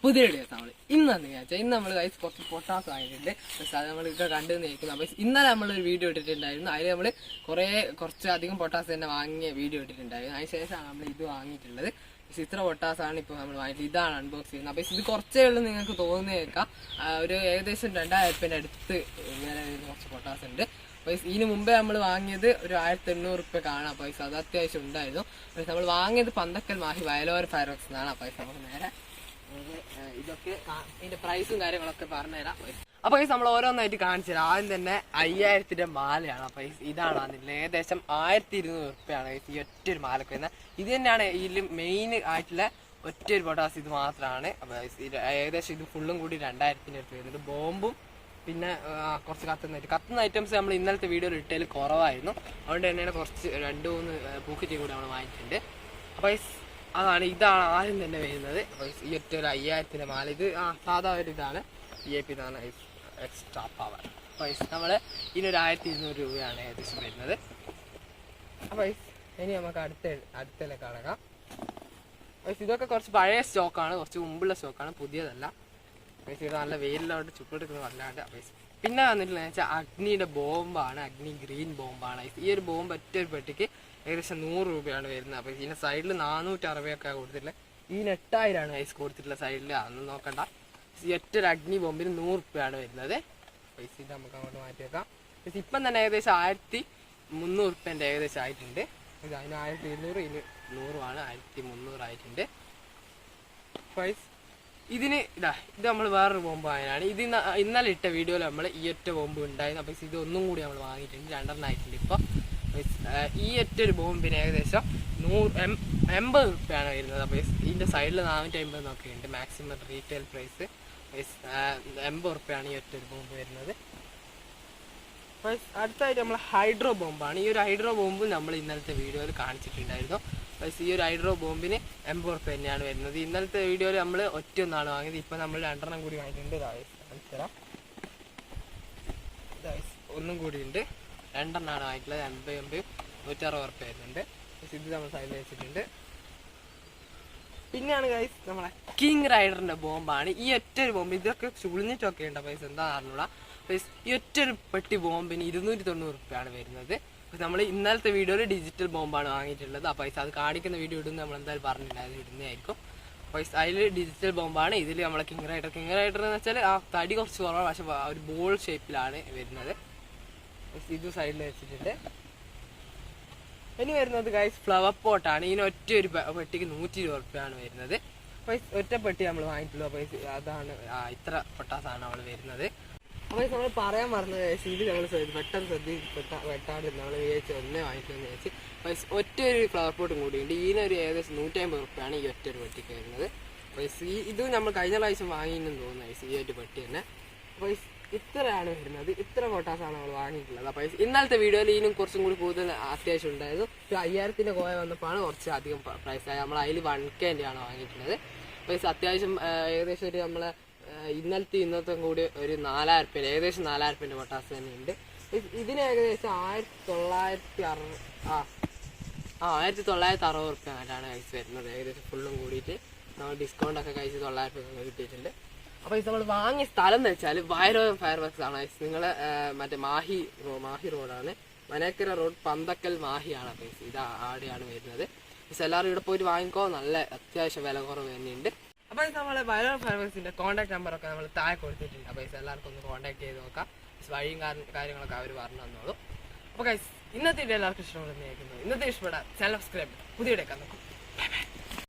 പുതിയ വീഡിയോസ് നമ്മൾ ഇന്ന് നമ്മൾ കൈസ് കുറച്ച് പൊട്ടാസ് വാങ്ങിയിട്ടുണ്ട്. അത് നമ്മൾ ഇത് കണ്ടു നിൽക്കുന്നത്. അപ്പോൾ ഇന്നലെ നമ്മളൊരു വീഡിയോ ഇട്ടിട്ടുണ്ടായിരുന്നു. അതിൽ നമ്മൾ കുറച്ച് അധികം പൊട്ടാസ് തന്നെ വാങ്ങിയ വീഡിയോ ഇട്ടിട്ടുണ്ടായിരുന്നു. അതിന് ശേഷമാണ് നമ്മൾ ഇത് വാങ്ങിയിട്ടുള്ളത്. പക്ഷെ ഇത്ര പൊട്ടാസാണ് ഇപ്പോൾ നമ്മൾ വാങ്ങിയിട്ട് ഇതാണ് അൺബോക്സ് ചെയ്യുന്നത്. അപ്പോൾ ഇത് കുറച്ചേ ഉള്ളൂ നിങ്ങൾക്ക് തോന്നുന്നേക്കാം. ഒരു ഏകദേശം 2000 രൂപേൻ്റെ അടുത്ത് വില വരുന്ന കുറച്ച് പൊട്ടാസ് ഉണ്ട്. പൈസ ഇതിന് മുമ്പേ നമ്മൾ വാങ്ങിയത് ഒരു 1800 രൂപ കാണാം. പൈസ അത് അത്യാവശ്യം ഉണ്ടായിരുന്നു. പക്ഷെ നമ്മൾ വാങ്ങിയത് പന്തക്കൽ മാഹി വയലോര ഫയർവർക്സ് എന്നാണ്. ആ പൈസ നമുക്ക് നേരെ ഇതൊക്കെ ഇതിന്റെ പ്രൈസും കാര്യങ്ങളൊക്കെ പറഞ്ഞുതരാം. അപ്പൊ പൈസ നമ്മൾ ഓരോന്നായിട്ട് കാണിച്ചു തരാം. ആദ്യം തന്നെ 5000 മാലയാണ്. പൈസ ഇതാണ് അതിൽ ഏകദേശം 1200 രൂപയാണ് ഈ ഒറ്റൊരു മാലക്ക് വരുന്നത്. ഇത് തന്നെയാണ് ഇതിൽ മെയിൻ ആയിട്ടുള്ള ഒറ്റൊരു പൊട്ടാസ് ഇത് മാത്രമാണ്. ഏകദേശം ഇത് ഫുള്ളും കൂടി 2000 രൂപ വരുന്നത്. ബോംബും പിന്നെ കുറച്ച് കത്തുന്ന ഐറ്റംസ് നമ്മൾ ഇന്നലത്തെ വീഡിയോയിൽ ഇട്ടതിൽ കുറവായിരുന്നു. അതുകൊണ്ട് തന്നെയാണ് കുറച്ച് 2-3 പൂക്കറ്റി കൂടി നമ്മൾ വാങ്ങിയിട്ടുണ്ട്. അപ്പോൾ അതാണ് ഇതാണ് ആദ്യം തന്നെ വരുന്നത്. അപ്പോൾ ഈ ഒറ്റ ഒരു 5000 മാല ഇത് സാധാ ഒരു ഇതാണ് VIP ഇതാണ് എക്സ്ട്രാ പവർ. അപ്പോൾ നമ്മൾ ഇതിനൊരു 1200 രൂപയാണ് ഏകദേശം വരുന്നത്. അപ്പോൾ ഇനി നമുക്ക് അടുത്തതിലേക്ക് കടക്കാം. ഇതൊക്കെ കുറച്ച് പഴയ സ്റ്റോക്കാണ്, കുറച്ച് മുമ്പുള്ള സ്റ്റോക്കാണ്, പുതിയതല്ല. ഇത് നല്ല വെയിലിലോട്ട് ചുട്ടെടുക്കുന്നത് അല്ലാണ്ട്. പിന്നെ വന്നിട്ടുള്ള വെച്ചാൽ അഗ്നിയുടെ ബോംബാണ്, അഗ്നി ഗ്രീൻ ബോംബാണ്. ഈ ഒരു ബോംബ് ഒറ്റ ഒരു പെട്ടിക്ക് ഏകദേശം 100 രൂപയാണ് വരുന്നത്. അപ്പോൾ ഇതിൻ്റെ സൈഡിൽ 460 കൊടുത്തിട്ടുള്ളത്. ഇതിന് 8000 ഐസ് കൊടുത്തിട്ടുള്ള സൈഡിൽ. അതൊന്നും നോക്കണ്ട. ഈ ഒറ്റ ഒരു അഗ്നി ബോംബിന് 100 രൂപയാണ് വരുന്നത്. പൈസ ഇത് നമുക്ക് അങ്ങോട്ട് മാറ്റി വെക്കാം. ഇപ്പം തന്നെ ഏകദേശം 1300 രൂപേൻ്റെ ഏകദേശം ആയിട്ടുണ്ട്. ഇത് അതിന് 1200, ഇതിന് 100 1300 ആയിട്ടുണ്ട്. പൈസ ഇതിന് ഇത് നമ്മൾ വേറൊരു ബോംബ് വാങ്ങാനാണ്. ഇത് ഇന്നലെ ഇട്ട വീഡിയോയിൽ നമ്മൾ ഈ ഒറ്റ ബോംബ് ഉണ്ടായിരുന്നു. അപ്പോൾ ഇത് ഒന്നും കൂടി നമ്മൾ വാങ്ങിയിട്ടുണ്ട്, 2 ആയിട്ടുണ്ട്. ഇപ്പോൾ ഈ ഒറ്റൊരു ബോംബിന് ഏകദേശം 80 രൂപയാണ് വരുന്നത്. അപ്പോൾ ഇതിൻ്റെ സൈഡിൽ 450 എന്നൊക്കെ ഉണ്ട് മാക്സിമം റീറ്റെയിൽ പ്രൈസ്. 80 രൂപയാണ് ഈ ഒറ്റൊരു ബോംബ് വരുന്നത്. അപ്പോൾ അടുത്തായിട്ട് നമ്മൾ ഹൈഡ്രോ ബോംബാണ്. ഈ ഒരു ഹൈഡ്രോ ബോംബ് നമ്മൾ ഇന്നലത്തെ വീഡിയോയിൽ കാണിച്ചിട്ടുണ്ടായിരുന്നു. ഈ ഒരു ഹൈഡ്രോ ബോംബിന് 80 രൂപ തന്നെയാണ് വരുന്നത്. ഇന്നലത്തെ വീഡിയോയിൽ നമ്മൾ ഒറ്റൊന്നാണ് വാങ്ങിയത്. ഇപ്പം നമ്മൾ 2 കൂടി വാങ്ങിയിട്ടുണ്ട്. കാണിച്ചുതരാം. ഒന്നും കൂടി ഉണ്ട്, 2 വാങ്ങിയിട്ടുള്ളത്. 80 160 രൂപ വരുന്നുണ്ട്. ഇത് നമ്മൾ സൈഡിൽ വെച്ചിട്ടുണ്ട്. പിന്നെയാണ് ഗൈസ് നമ്മളെ കിങ് റൈഡറിന്റെ ബോംബാണ്. ഈ ഒറ്റൊരു ബോംബ് ഇതൊക്കെ ചുളിഞ്ഞിട്ടൊക്കെ ഉണ്ട്. പൈസ എന്താ അറിഞ്ഞൂടാ. ഈ ഒറ്റൊരു പെട്ടി ബോംബിന് 290 രൂപയാണ് വരുന്നത്. നമ്മൾ ഇന്നലത്തെ വീഡിയോയിൽ ഡിജിറ്റൽ ബോംബാണ് വാങ്ങിയിട്ടുള്ളത്. ആ പൈസ അത് കാണിക്കുന്ന വീഡിയോ ഇടുന്ന നമ്മൾ എന്തായാലും പറഞ്ഞിട്ടുണ്ടായിരുന്നു, ഇടുന്നതായിരിക്കും. പൈസ അതിൽ ഡിജിറ്റൽ ബോംബാണ്. ഇതിൽ നമ്മളെ കിങ് റൈഡർ എന്ന് വെച്ചാൽ ആ തടി കുറച്ച് കുറവാണ്, പക്ഷെ ഒരു ബോൾ ഷേപ്പിലാണ് വരുന്നത്. ഇത് സൈഡിൽ വെച്ചിട്ടുണ്ട്. ഇനി വരുന്നത് ഗൈസ് ഫ്ലവർ പോട്ടാണ്. ഇതിന് ഒറ്റ ഒരു പെട്ടിക്ക് 120 രൂപയാണ് വരുന്നത്. ഒറ്റ പെട്ടി നമ്മൾ വാങ്ങിയിട്ടുള്ളൂ. പൈസ അതാണ് ഇത്ര പൊട്ടാസാണ് നമ്മൾ വരുന്നത്. അപ്പോൾ നമ്മൾ പറയാൻ പറഞ്ഞ ഇത് നമ്മൾ പെട്ടെന്ന് വെട്ടാണ്ട് നമ്മൾ വിചാരിച്ച് ഒന്നേ വാങ്ങിക്കുമെന്ന് വിചാരിച്ച് ഒറ്റ ഒരു ഫ്ലവർ പോട്ടും കൂടിയുണ്ട്. ഇതിനൊരു ഏകദേശം 150 രൂപയാണ് ഈ ഒറ്റ ഒരു പെട്ടിക്ക് വരുന്നത്. ഇത് നമ്മൾ കഴിഞ്ഞ പ്രാവശ്യം വാങ്ങിയെന്ന് തോന്നുന്നത് ഈ ഒരു പെട്ടി തന്നെ. അപ്പോൾ ഇത്രയാണ് വരുന്നത്. ഇത്ര പൊട്ടാസാണ് നമ്മൾ വാങ്ങിയിട്ടുള്ളത്. അപ്പോൾ ഇന്നലത്തെ വീഡിയോയിൽ ഇതിനും കുറച്ചും കൂടി കൂടുതൽ അത്യാവശ്യം ഉണ്ടായിരുന്നു. 5000 കോയ വന്നപ്പോഴാണ് കുറച്ച് അധികം പ്രൈസായി. നമ്മൾ അതിൽ 1K ആണ് വാങ്ങിയിട്ടുള്ളത്. അപ്പോൾ അത്യാവശ്യം ഏകദേശം ഒരു നമ്മളെ ഇന്നത്തെ കൂടി ഒരു 4000 രൂപ, ഏകദേശം 4000 രൂപേൻ്റെ പൊട്ടാസ് തന്നെയുണ്ട്. ഇതിന് ഏകദേശം 1960 രൂപയാണ് കഴിച്ച് വരുന്നത്. ഏകദേശം ഫുള്ളും കൂടിയിട്ട് നമ്മൾ ഡിസ്കൗണ്ട് ഒക്കെ കഴിച്ച് 900 രൂപ കിട്ടിയിട്ടുണ്ട്. അപ്പോൾ നമ്മൾ വാങ്ങിയ സ്ഥലം എന്ന് വെച്ചാൽ വയലോരം ഫയർവർക്സ് ആണ്. നിങ്ങൾ മറ്റേ മാഹി റോഡാണ്, മനേക്കര റോഡ്, പന്തക്കൽ മാഹിയാണ്. അപ്പോൾ ഇത് ആടെയാണ് വരുന്നത്. എല്ലാവരും ഇവിടെ പോയിട്ട് വാങ്ങിക്കോ, നല്ല അത്യാവശ്യം വില കുറവ് തന്നെയുണ്ട്. അപ്പോൾ നമ്മളെ വയലോരം ഫയർവർക്സിൻ്റെ കോൺടാക്ട് നമ്പറൊക്കെ നമ്മൾ താഴെ കൊടുത്തിട്ടുണ്ട്. അപ്പോൾ എല്ലാവർക്കും ഒന്ന് കോൺടാക്ട് ചെയ്ത് നോക്കാം. വഴിയും കാര്യങ്ങളൊക്കെ അവർ പറഞ്ഞു തന്നോളൂ. അപ്പോൾ ഇന്നത്തെ എല്ലാവർക്കും ഇഷ്ടപ്പെടുന്ന ഇന്നത്തെ ഇഷ്ടപ്പെടാൻ ചാനൽ സബ്സ്ക്രൈബ് ചെയ്ത് പുതിയ ഇടയ്ക്കാൻ നോക്കും.